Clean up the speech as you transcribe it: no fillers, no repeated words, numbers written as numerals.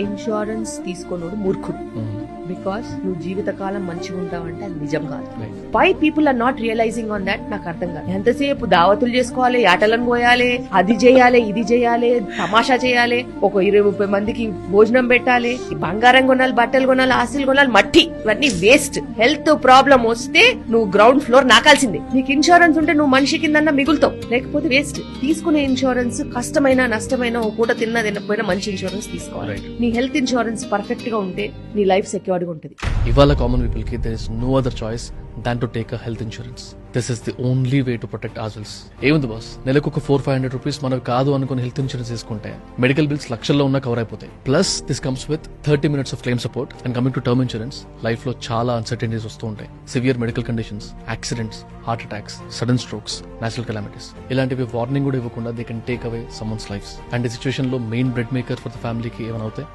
Insurance తీసుకోనోడు మూర్ఖుడు. Because నువ్వు జీవితకాలం మంచిగా ఉంటావంటే అది నిజం కాదు. Why people are not realizing on that నాకు అర్థం కాదు. ఎంతసేపు దావతులు చేసుకోవాలి, ఆటలను పోయాలి, అది చేయాలి, ఇది చేయాలి, తమాషా చేయాలి, ఒక 20-30 మందికి భోజనం పెట్టాలి, బంగారం కొనాలి, బట్టలు కొనాలి, ఆస్తులు కొనాలి, మట్టి, ఇవన్నీ వేస్ట్. హెల్త్ ప్రాబ్లం వస్తే నువ్వు గ్రౌండ్ ఫ్లోర్ నాకాల్సిందే. నీకు ఇన్సూరెన్స్ ఉంటే నువ్వు మనిషి కింద మిగులుతావు, లేకపోతే వేస్ట్. తీసుకునే ఇన్సూరెన్స్ కష్టమైన నష్టమైన ఒక పూట తినకపోయినా మంచి ఇన్సూరెన్స్ తీసుకోవాలి. నీ హెల్త్ ఇన్సూరెన్స్ పర్ఫెక్ట్ గా ఉంటే నీ లైఫ్ సెక్యూర్డ్ గా ఉంటుంది. ఇవాళ కామన్ పీపుల్ కి there is no other choice than to take a health insurance. This is the only way to protect ourselves. ఏముంది బాస్, నెలకు ఒక 400-500 రూపీస్ మనకు కాదు అనుకుని హెల్త్ ఇన్సూరెన్స్ తీసుకుంటే మెడికల్ బిల్స్ లక్షల్లో ఉన్నా కవర్ అయిపోతాయి. Plus this comes with 30 minutes of claim support. And coming to term insurance, life లో చాలా అన్సర్టనిటీస్ వస్తూ ఉంటాయి. Severe medical conditions, accidents, heart attacks, sudden strokes, natural calamities, ఇలాంటివి వార్నింగ్ కూడా ఇవ్వకుండా they can take away someone's lives. And ఈ situation లో main bread maker for the ఫ్యామిలీకి ఏమైనా అవుతాయి